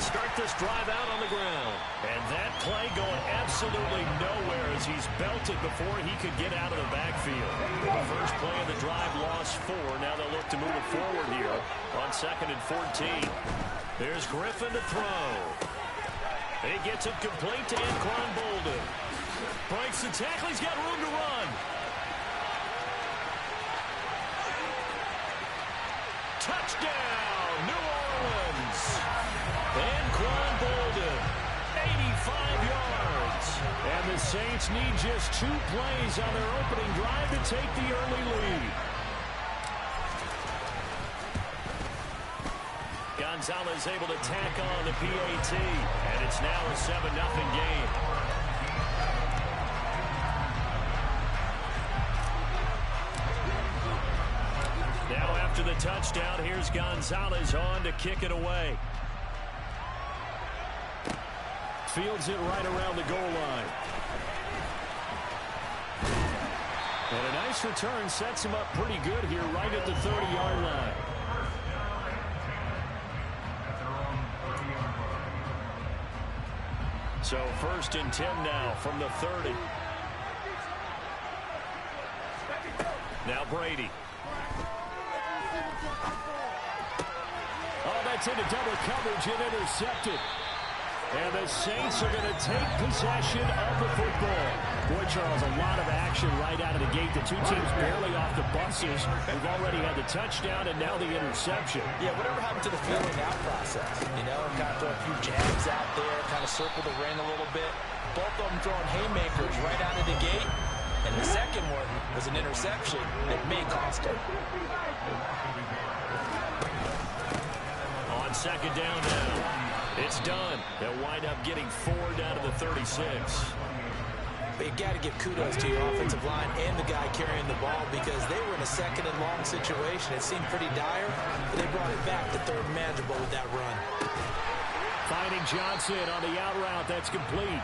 start this drive out on the ground. And that play going absolutely nowhere as he's belted before he could get out of the backfield. The first play of the drive lost 4. Now they'll look to move it forward here on 2nd and 14. There's Griffin to throw. He gets it complete to Anquan Bolden. Breaks the tackle. He's got room to run. Touchdown, New Orleans. Anquan Bolden, 85 yards. And the Saints need just 2 plays on their opening drive to take the early lead. Gonzalez able to tack on the PAT, and it's now a 7-0 game. Now after the touchdown, here's Gonzalez on to kick it away. Fields it right around the goal line. And a nice return sets him up pretty good here right at the 30-yard line. So 1st and 10 now from the 30. Now Brady. Oh, that's into double coverage and intercepted. And the Saints are going to take possession of the football. Boy, Charles, a lot of action right out of the gate. The 2 teams barely off the buses. We've already had the touchdown and now the interception. Yeah, whatever happened to the feeling out process? You know, kind of throw a few jabs out there, kind of circle the ring a little bit. Both of them throwing haymakers right out of the gate. And the second one was an interception that may cost him. On 2nd down now. It's done. They'll wind up getting 4 down to the 36. But you got to give kudos to your offensive line and the guy carrying the ball because they were in a 2nd and long situation. It seemed pretty dire, but they brought it back to 3rd and manageable with that run. Finding Johnson on the out route. That's complete.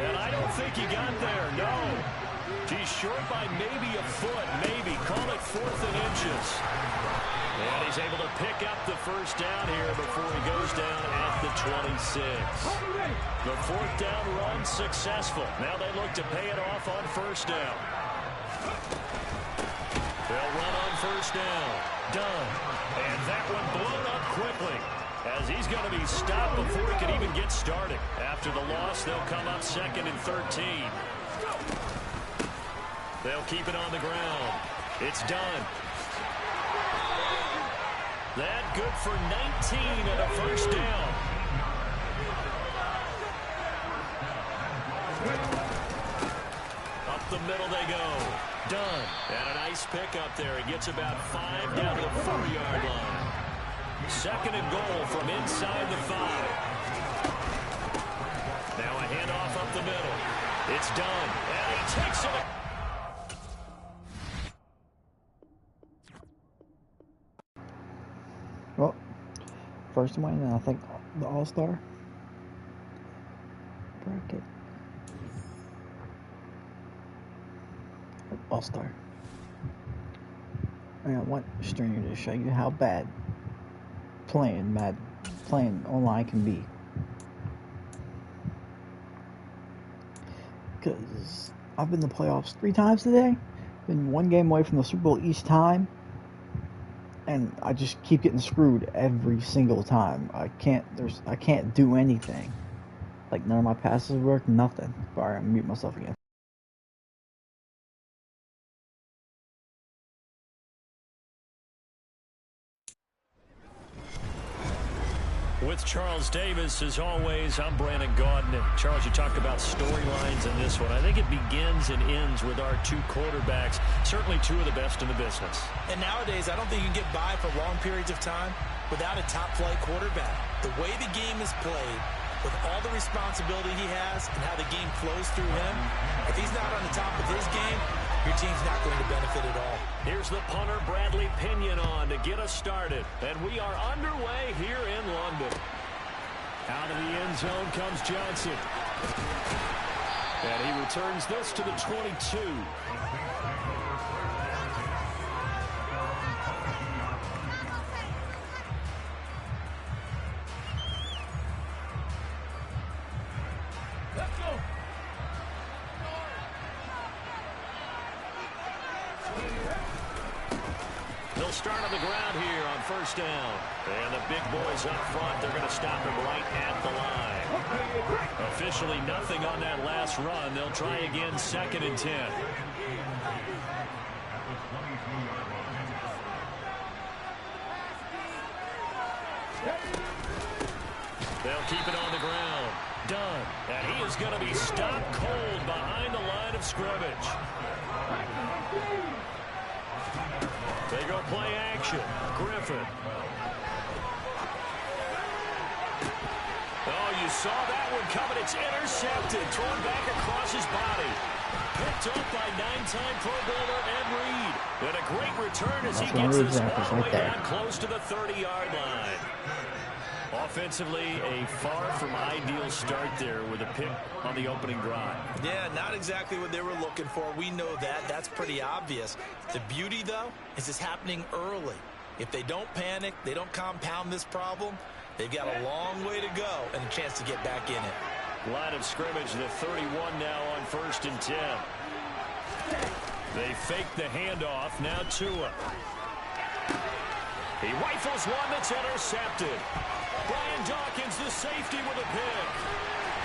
And I don't think he got there. No. He's short by maybe a foot. Maybe. Call it 4th and inches. And he's able to pick up the first down here before he goes down at the 26. The 4th down run successful. Now they look to pay it off on 1st down. They'll run on 1st down. Done. And that one blown up quickly as he's going to be stopped before he can even get started. After the loss, they'll come up 2nd and 13. They'll keep it on the ground. It's done. That good for 19 and a 1st down. Up the middle they go. Done. And a nice pick up there. He gets about 5 down to the 4-yard line. 2nd and goal from inside the 5. Now a handoff up the middle. It's done. And he takes it. Well, first one, and I think the All-Star bracket. All-Star. I want Stringer to show you how bad playing Madden, playing online can be. Because I've been in the playoffs 3 times today, been 1 game away from the Super Bowl each time. And I just keep getting screwed every single time. I can't do anything. Like none of my passes work, nothing. Alright, I'm gonna mute myself again. With Charles Davis, as always, I'm Brandon Gaudin. Charles, you talked about storylines in this one. I think it begins and ends with our 2 quarterbacks, certainly 2 of the best in the business. And nowadays, I don't think you can get by for long periods of time without a top-flight quarterback. The way the game is played, with all the responsibility he has and how the game flows through him, if he's not on the top of his game, your team's not going to benefit at all. Here's the punter, Bradley Pinion, on to get us started. And we are underway here in London. Out of the end zone comes Johnson. And he returns this to the 22. They'll start on the ground here on first down. And the big boys up front, they're going to stop him right at the line. Officially nothing on that last run. They'll try again, 2nd and 10. They'll keep it on the ground. Dunn. And he is going to be stopped cold behind the line of scrimmage. They go play action. Griffin. Oh, you saw that one coming. It's intercepted. Thrown back across his body. Picked up by 9-time Pro Bowler Ed Reed. And a great return as he gets this ball way down close to the 30-yard line. Offensively, a far from ideal start there with a pick on the opening drive. Yeah, not exactly what they were looking for. We know that. That's pretty obvious. The beauty, though, is it's happening early. If they don't panic, they don't compound this problem, they've got a long way to go and a chance to get back in it. Line of scrimmage, the 31 now on 1st and 10. They fake the handoff. Now Tua. He rifles one that's intercepted. Brian Dawkins, the safety, with a pick.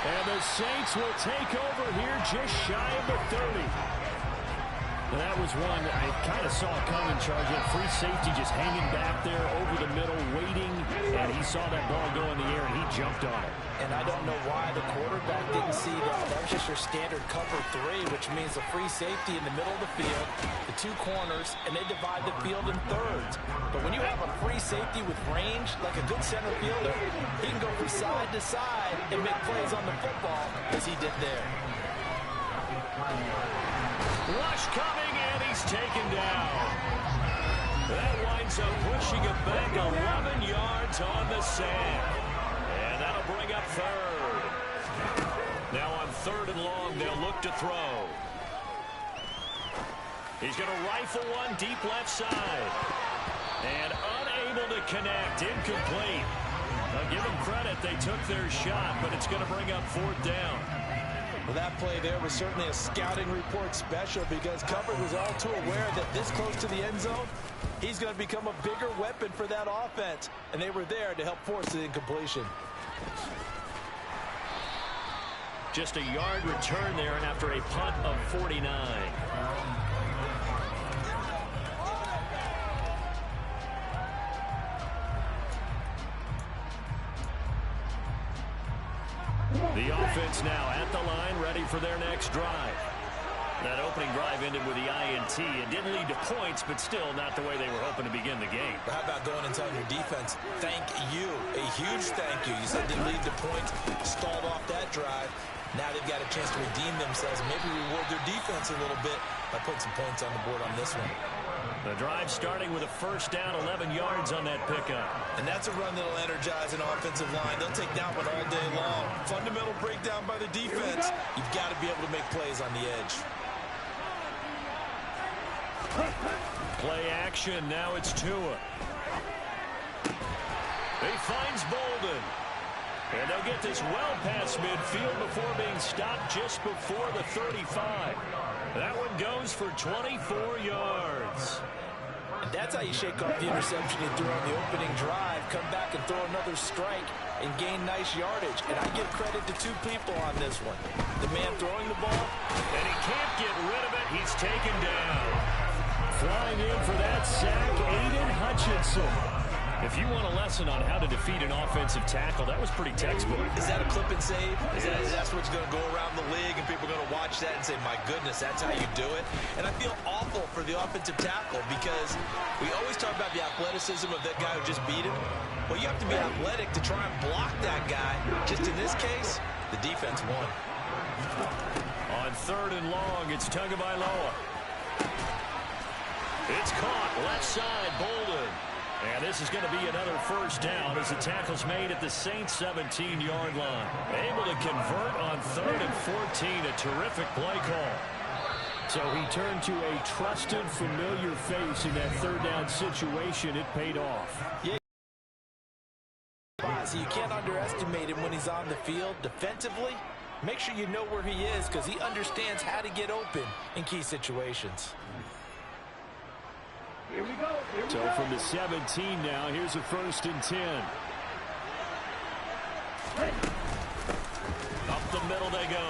And the Saints will take over here just shy of the 30. And that was one I kind of saw coming, charge. That free safety just hanging back there over the middle, waiting. And he saw that ball go in the air, and he jumped on it. And I don't know why the quarterback didn't see that. That was just your standard cover 3, which means a free safety in the middle of the field, the 2 corners, and they divide the field in thirds. But when you have a free safety with range, like a good center fielder, he can go from side to side and make plays on the football as he did there. Rush coming, and he's taken down. That winds up pushing it back 11 yards on the sand. And that'll bring up 3rd. Now on 3rd and long, they'll look to throw. He's going to rifle one deep left side. And unable to connect, incomplete. Now give them credit, they took their shot, but it's going to bring up 4th down. Well, that play there was certainly a scouting report special because Comfort was all too aware that this close to the end zone, he's going to become a bigger weapon for that offense. And they were there to help force the incompletion. Just a yard return there, and after a punt of 49. The offense now at the line, ready for their next drive. That opening drive ended with the INT. It didn't lead to points, but still not the way they were hoping to begin the game. How about going and telling your defense, thank you, a huge thank you. You said it didn't lead to points, stalled off that drive. Now they've got a chance to redeem themselves and maybe reward their defense a little bit by putting some points on the board on this one. The drive starting with a first down, 11 yards on that pickup. And that's a run that'll energize an offensive line. They'll take that one all day long. Fundamental breakdown by the defense. You've got to be able to make plays on the edge. Play action. Now it's Tua. He finds Bolden. And they'll get this well past midfield before being stopped just before the 35. That one goes for 24 yards. And that's how you shake off the interception you threw on the opening drive. Come back and throw another strike and gain nice yardage. And I give credit to 2 people on this one. The man throwing the ball. And he can't get rid of it. He's taken down. Flying in for that sack, Aiden Hutchinson. If you want a lesson on how to defeat an offensive tackle, that was pretty textbook. Is that a clip and save? Is that what's going to go around the league and people are going to watch that and say, my goodness, that's how you do it? And I feel awful for the offensive tackle because we always talk about the athleticism of that guy who just beat him. Well, you have to be athletic to try and block that guy. Just in this case, the defense won. On 3rd and long, it's Tagovailoa. It's caught left side, Bolden. And this is going to be another first down as the tackle's made at the Saints' 17-yard line. Able to convert on 3rd and 14. A terrific play call. So he turned to a trusted, familiar face in that 3rd down situation. It paid off. Yeah. So you can't underestimate him when he's on the field. Defensively, make sure you know where he is because he understands how to get open in key situations. So from the 17 now, here's a 1st and 10. Up the middle they go.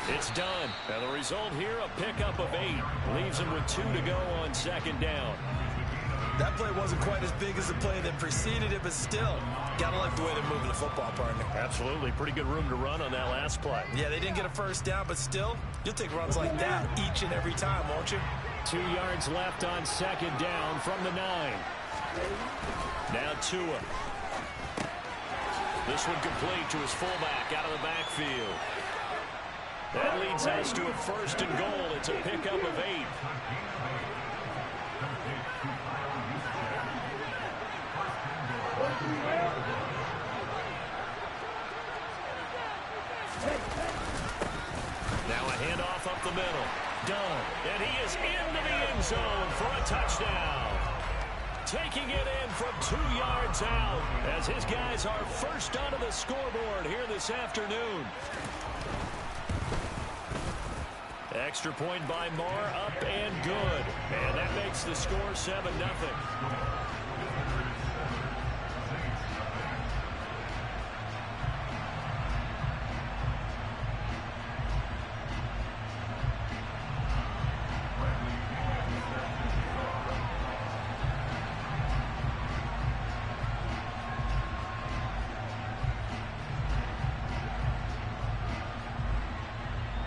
It's done. And the result here, a pickup of 8. Leaves them with 2 to go on 2nd down. That play wasn't quite as big as the play that preceded it, but still, gotta like the way they're moving the football, partner. Absolutely. Pretty good room to run on that last play. Yeah, they didn't get a 1st down, but still, you'll take runs like that each and every time, won't you? 2 yards left on 2nd down from the 9. Now Tua. This one complete to his fullback out of the backfield. That leads us to a 1st and goal. It's a pickup of 8. Now a handoff up the middle. Done. And he is into the end zone for a touchdown. Taking it in from 2 yards out as his guys are first onto the scoreboard here this afternoon. Extra point by Moore, up and good. And that makes the score 7-0.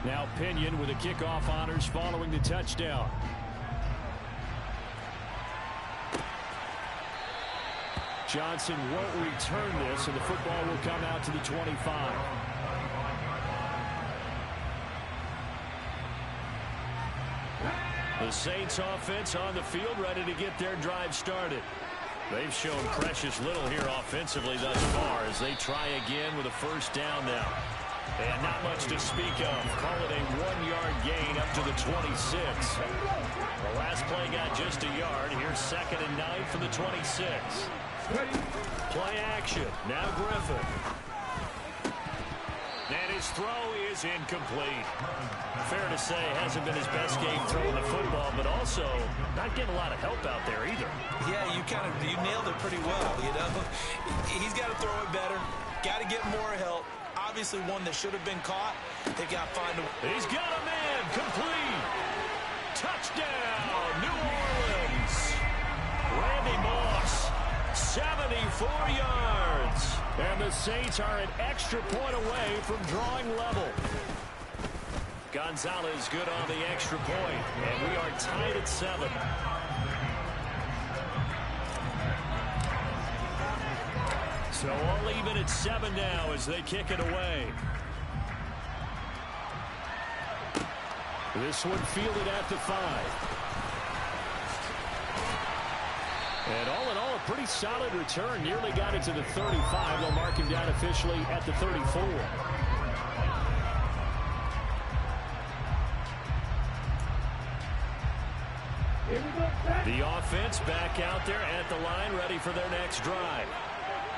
Now Pinion with the kickoff honors following the touchdown. Johnson won't return this, and the football will come out to the 25. The Saints offense on the field, ready to get their drive started. They've shown precious little here offensively thus far as they try again with a 1st down now. And not much to speak of. Call it a 1-yard gain up to the 26. The last play got just a yard. Here's 2nd and 9 from the 26. Play action. Now Griffin. And his throw is incomplete. Fair to say, hasn't been his best game throwing the football, but also not getting a lot of help out there either. Yeah, you nailed it pretty well, you know. He's got to throw it better. Got to get more help. Obviously one that should have been caught. They got to find a... He's got a man. Complete. Touchdown, New Orleans. Randy Moss, 74 yards. And the Saints are an extra point away from drawing level. Gonzalez good on the extra point. And we are tied at 7. So all even at 7 now as they kick it away. This one fielded at the 5. And all in all, a pretty solid return. Nearly got it to the 35. They'll mark him down officially at the 34. The offense back out there at the line, ready for their next drive.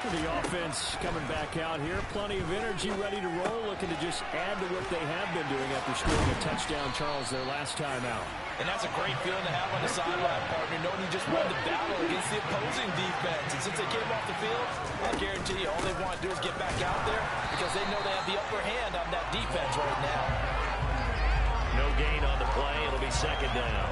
The offense coming back out here. Plenty of energy, ready to roll, looking to just add to what they have been doing after scoring a touchdown, Charles, their last time out. And that's a great feeling to have on the sideline, partner, knowing you just won the battle against the opposing defense. And since they came off the field, I guarantee you all they want to do is get back out there because they know they have the upper hand on that defense right now. No gain on the play. It'll be 2nd down.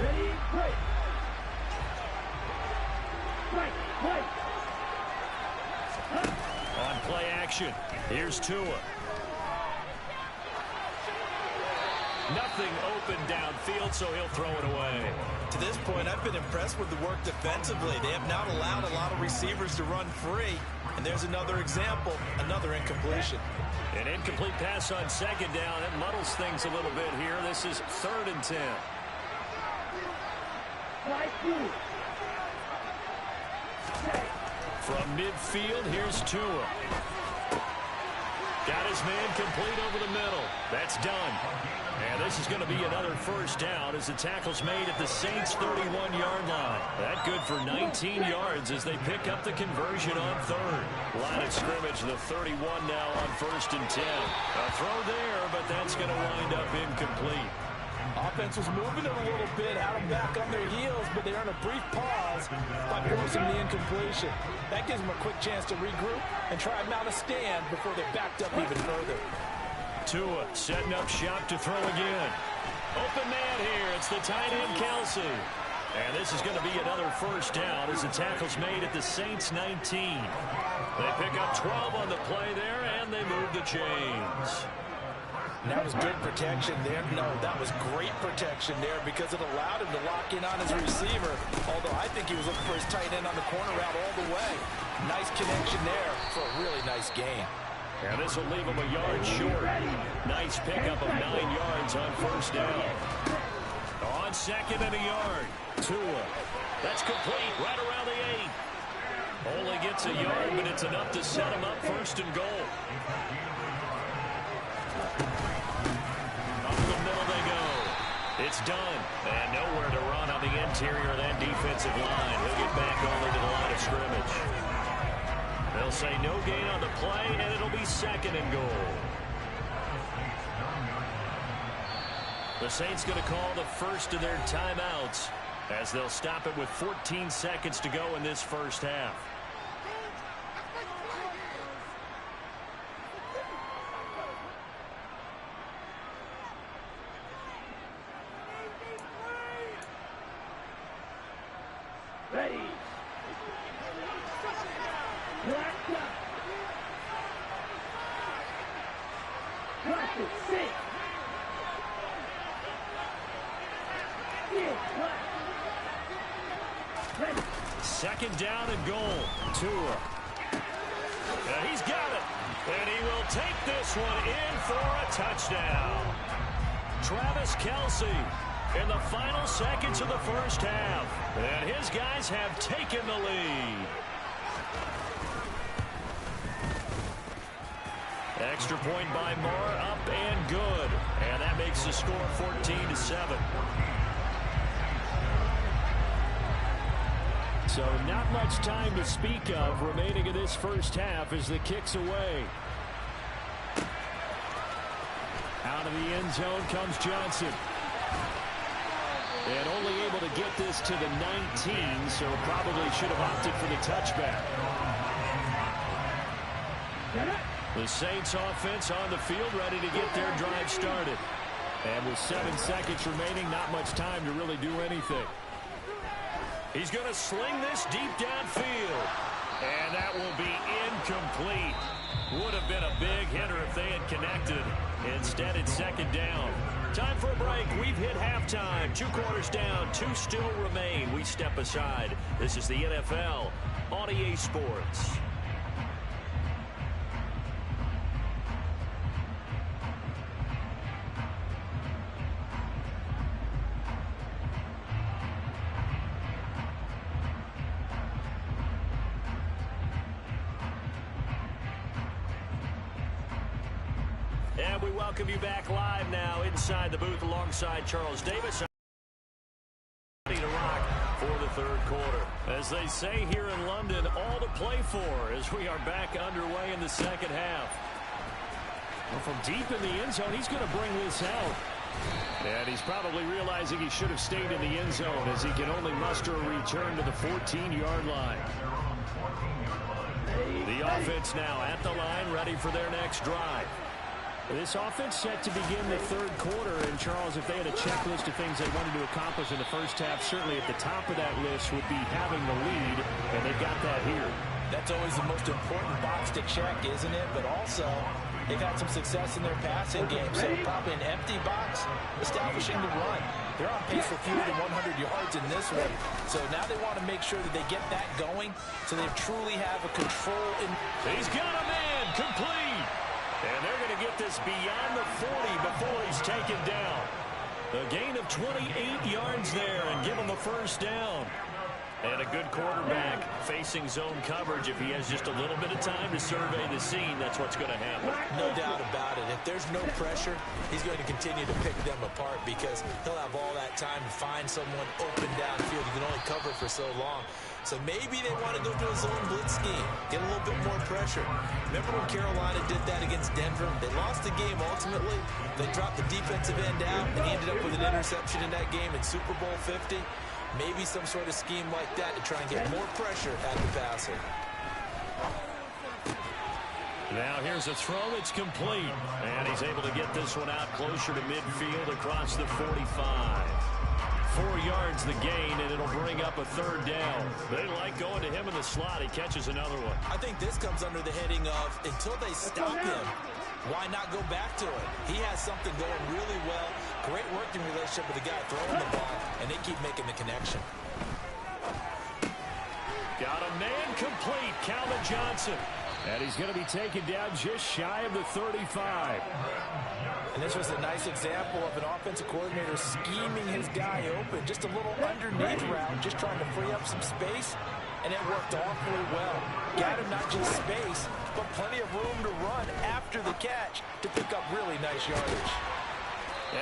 Ready, break. Break. On play action, here's Tua. Nothing open downfield, so he'll throw it away. To this point, I've been impressed with the work defensively. They have not allowed a lot of receivers to run free. And there's another example, another incompletion. An incomplete pass on 2nd down. It muddles things a little bit here. This is 3rd and 10. From midfield, here's Tua. Got his man complete over the middle. That's done. And this is going to be another 1st down as the tackle's made at the Saints' 31-yard line. That good for 19 yards as they pick up the conversion on third. Line of scrimmage, the 31 now on 1st and 10. A throw there, but that's going to wind up incomplete. Offense was moving it a little bit, had them back on their heels, but they earned a brief pause by forcing the incompletion. That gives them a quick chance to regroup and try and mount a stand before they're backed up even further. Tua setting up shop to throw again. Open man here. It's the tight end, Kelsey. And this is going to be another first down as the tackle's made at the Saints 19. They pick up 12 on the play there, and they move the chains. And that was good protection there. No, that was great protection there because it allowed him to lock in on his receiver. Although I think he was looking for his tight end on the corner route all the way. Nice connection there for a really nice gain. And this will leave him a yard short. Nice pickup of 9 yards on first down. On second and a yard. Tua. That's complete right around the 8. Only gets a yard, but it's enough to set him up 1st and goal. Up the middle they go. It's done. And nowhere to run on the interior of that defensive line. He'll get back only to the line of scrimmage. They'll say no gain on the play, and it'll be 2nd and goal. The Saints going to call the first of their timeouts as they'll stop it with 14 seconds to go in this first half. Ready. Blacked up. Black it, six. Ready. 2nd down and goal. Tua. And he's got it. And he will take this one in for a touchdown. Travis Kelce in the final seconds of the first half. And his guys have taken the lead. Extra point by Moore, up and good. And that makes the score 14-7. So not much time to speak of remaining in this first half as the kick's away. Out of the end zone comes Johnson. And only able to get this to the 19, so probably should have opted for the touchback. The Saints offense on the field ready to get their drive started. And with 7 seconds remaining, not much time to really do anything. He's going to sling this deep downfield. And that will be incomplete. Would have been a big hitter if they had connected. Instead, it's 2nd down. Time for a break. We've hit halftime. 2 quarters down. 2 still remain. We step aside. This is the NFL on EA Sports. And we welcome you back live now inside the booth alongside Charles Davis. Ready to rock for the 3rd quarter. As they say here in London, all to play for as we are back underway in the 2nd half. Well, from deep in the end zone, he's going to bring this out. And he's probably realizing he should have stayed in the end zone as he can only muster a return to the 14-yard line. The offense now at the line, ready for their next drive. This offense set to begin the 3rd quarter, and Charles, if they had a checklist of things they wanted to accomplish in the first half, certainly at the top of that list would be having the lead, and they've got that here. That's always the most important box to check, isn't it? But also, they've had some success in their passing game, so probably an empty box, establishing the run. They're on pace for fewer than 100 yards in this one, so now they want to make sure that they get that going so they truly have a control in. He's got a man, complete. And they're going to get this beyond the 40 before he's taken down. A gain of 28 yards there and give him a first down. And a good quarterback facing zone coverage. If he has just a little bit of time to survey the scene, that's what's going to happen. No doubt about it. If there's no pressure, he's going to continue to pick them apart because he'll have all that time to find someone open downfield. You can only cover for so long. So maybe they want to go to a zone blitz scheme, get a little bit more pressure. Remember when Carolina did that against Denver? They lost the game ultimately. They dropped the defensive end out, and he ended up with an interception in that game in Super Bowl 50. Maybe some sort of scheme like that to try and get more pressure at the passer. Now here's a throw. It's complete. And he's able to get this one out closer to midfield across the 45. 4 yards the gain, and it'll bring up a third down. They like going to him in the slot. He catches another one. I think this comes under the heading of until they stop him, why not go back to it? He has something going really well. Great working relationship with the guy throwing the ball, and they keep making the connection. Got a man complete, Calvin Johnson. And he's going to be taken down just shy of the 35. And this was a nice example of an offensive coordinator scheming his guy open. Just a little underneath route, just trying to free up some space. And it worked awfully well. Got him not just space, but plenty of room to run after the catch to pick up really nice yardage.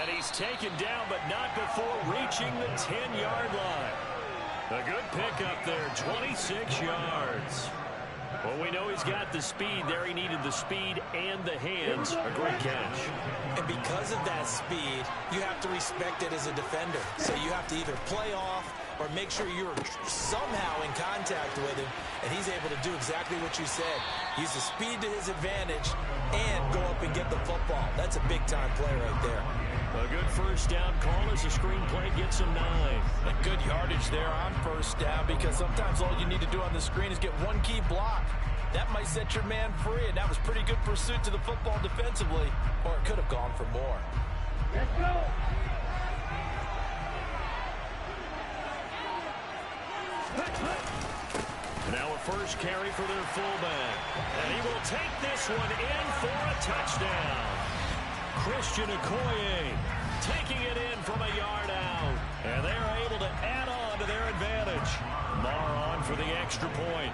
And he's taken down, but not before reaching the 10-yard line. A good pickup there, 26 yards. Well, we know he's got the speed there. He needed the speed and the hands. A great catch. And because of that speed, you have to respect it as a defender. So you have to either play off or make sure you're somehow in contact with him. And he's able to do exactly what you said. Use the speed to his advantage and go up and get the football. That's a big-time play right there. A good first down call as the screen play gets him 9. A good yardage there on first down because sometimes all you need to do on the screen is get one key block. That might set your man free, and that was pretty good pursuit to the football defensively, or it could have gone for more. Let's go. Now a first carry for their fullback. And he will take this one in for a touchdown. Christian Okoye taking it in from a yard out. And they're able to add on to their advantage. Marr on for the extra point.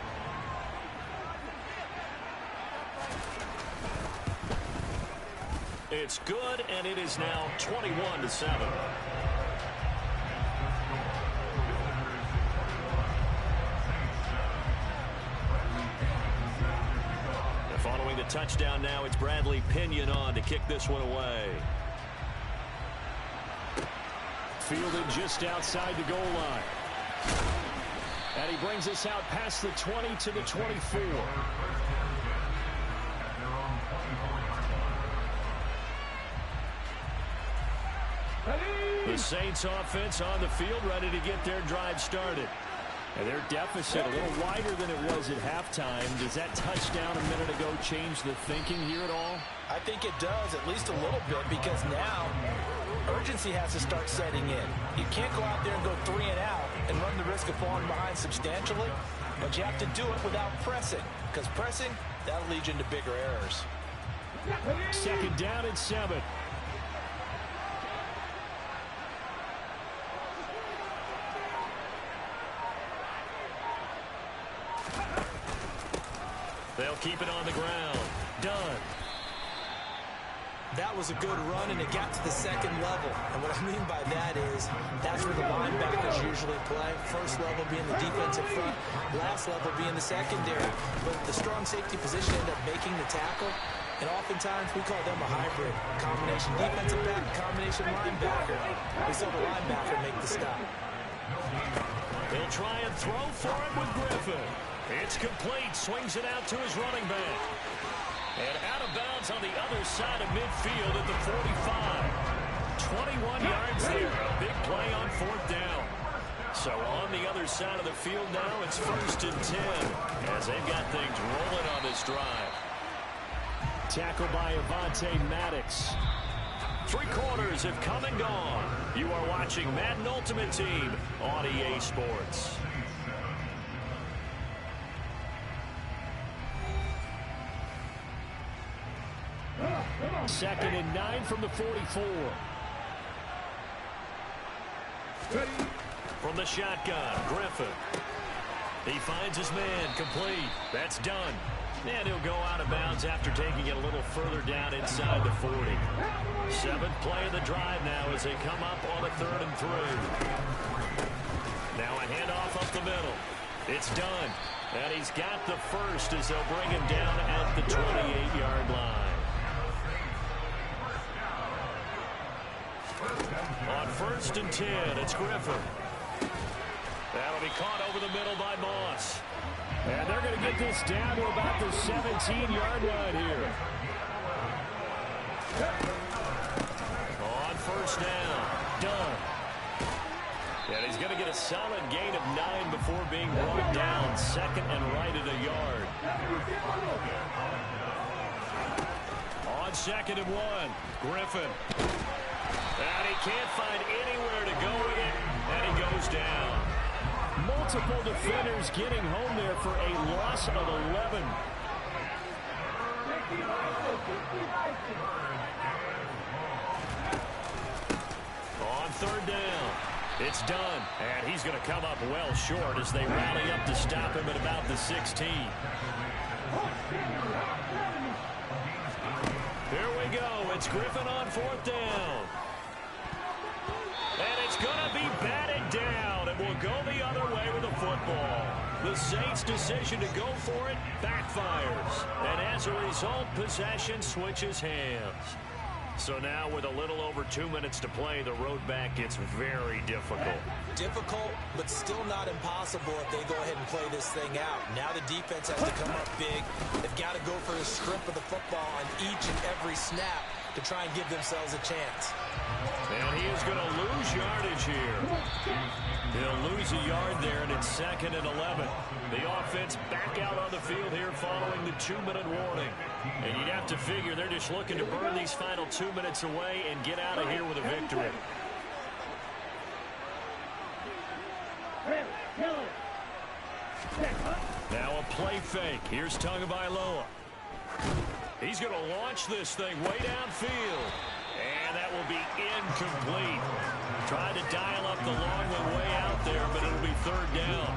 It's good, and it is now 21-7. Following the touchdown now, it's Bradley Pinion on to kick this one away. Fielded just outside the goal line. And he brings us out past the 20 to the 24. The Saints offense on the field, ready to get their drive started. And their deficit a little wider than it was at halftime. Does that touchdown a minute ago change the thinking here at all? I think it does, at least a little bit, because now urgency has to start setting in. You can't go out there and go 3 and out and run the risk of falling behind substantially, but you have to do it without pressing, because pressing, that'll lead you into bigger errors. Second down and 7. They'll keep it on the ground. Done. That was a good run, and it got to the second level. And what I mean by that is that's where the linebackers usually play. First level being the defensive front, last level being the secondary. But the strong safety position ended up making the tackle, and oftentimes we call them a hybrid. Combination defensive back, combination linebacker. We saw the linebacker make the stop. They'll try and throw for it with Griffin. It's complete. Swings it out to his running back. And out of bounds on the other side of midfield at the 45. 21 yards there. A big play on 4th down. So on the other side of the field now, it's 1st and 10 as they've got things rolling on this drive. Tackled by Avonte Maddox. 3 quarters have come and gone. You are watching Madden Ultimate Team on EA Sports. Second and 9 from the 44. From the shotgun, Griffin. He finds his man, complete. That's done. And he'll go out of bounds after taking it a little further down inside the 40. 7th play of the drive now as they come up on a 3rd and 3. Now a handoff up the middle. It's done. And he's got the first as they'll bring him down at the 28-yard line. On 1st and 10, it's Griffin. That'll be caught over the middle by Moss. And they're going to get this down to about the 17-yard line here. On 1st down, done. And he's going to get a solid gain of 9 before being brought down. 2nd and right at a yard. On 2nd and 1, Griffin. And he can't find anywhere to go with it, and he goes down. Multiple defenders getting home there for a loss of 11. On 3rd down, it's done. And he's going to come up well short as they rally up to stop him at about the 16. Here we go. It's Griffin on 4th down. And it's going to be batted down, and will go the other way with the football. The Saints' decision to go for it backfires. And as a result, possession switches hands. So now with a little over 2 minutes to play, the road back gets very difficult. Difficult, but still not impossible if they go ahead and play this thing out. Now the defense has to come up big. They've got to go for the strip of the football on each and every snap to try and give themselves a chance. And he is going to lose yardage here. He'll lose a yard there, and it's 2nd and 11. The offense back out on the field here following the 2-minute warning. And you'd have to figure they're just looking to burn these final 2 minutes away and get out of here with a victory. Now a play fake. Here's Tagovailoa. He's going to launch this thing way downfield. And that will be incomplete. Tried to dial up the long one way out there, but it'll be 3rd down.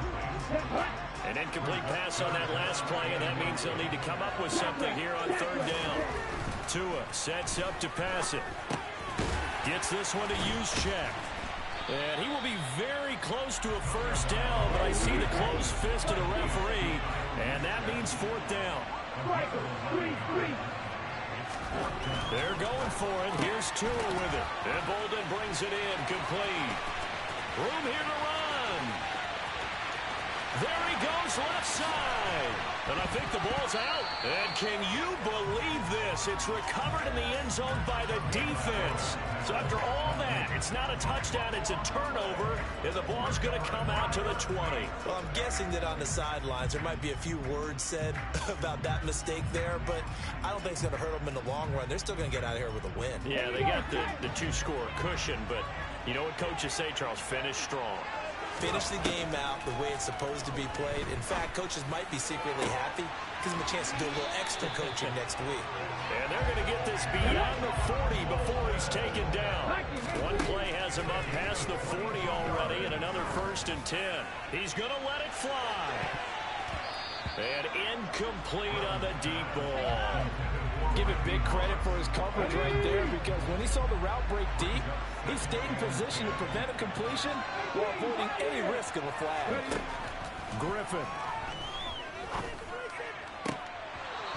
An incomplete pass on that last play, and that means they'll need to come up with something here on 3rd down. Tua sets up to pass it. Gets this one to use check. And he will be very close to a 1st down, but I see the closed fist of the referee, and that means 4th down. They're going for it. Here's Tua with it. And Bolden brings it in, complete. Room here to run. There he goes, left side. And I think the ball's out. And can you believe this? It's recovered in the end zone by the defense. So after all that, it's not a touchdown, it's a turnover, and the ball's going to come out to the 20. Well, I'm guessing that on the sidelines there might be a few words said about that mistake there, but I don't think it's going to hurt them in the long run. They're still going to get out of here with a win. Yeah, they got the 2-score cushion, but you know what coaches say, Charles? Finish strong. Finish the game out the way it's supposed to be played. In fact, coaches might be secretly happy. Gives them a chance to do a little extra coaching next week. And they're going to get this beyond the 40 before he's taken down. One play has him up past the 40 already, and another 1st and 10. He's going to let it fly. And incomplete on the deep ball. Give it big credit for his coverage right there, because when he saw the route break deep, he stayed in position to prevent a completion while avoiding any risk of a flag. Griffin.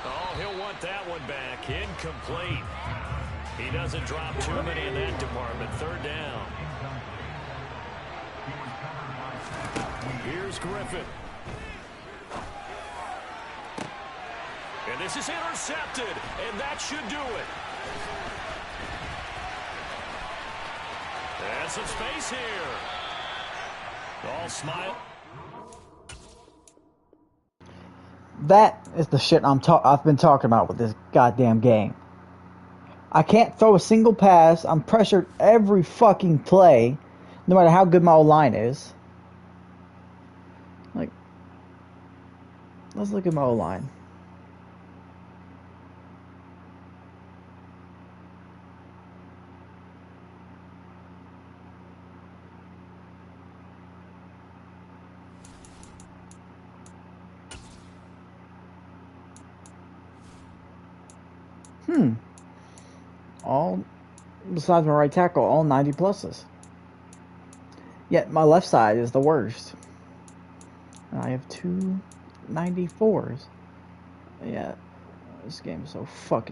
Oh, he'll want that one back. Incomplete. He doesn't drop too many in that department. 3rd down. Here's Griffin. And this is intercepted, and that should do it. And some space here. All smile. That is the shit I've been talking about with this goddamn game. I can't throw a single pass. I'm pressured every fucking play, no matter how good my O-line is. Like, let's look at my O-line. All, besides my right tackle, all 90 pluses. Yet my left side is the worst. And I have two 94s. Yeah, this game is so fucking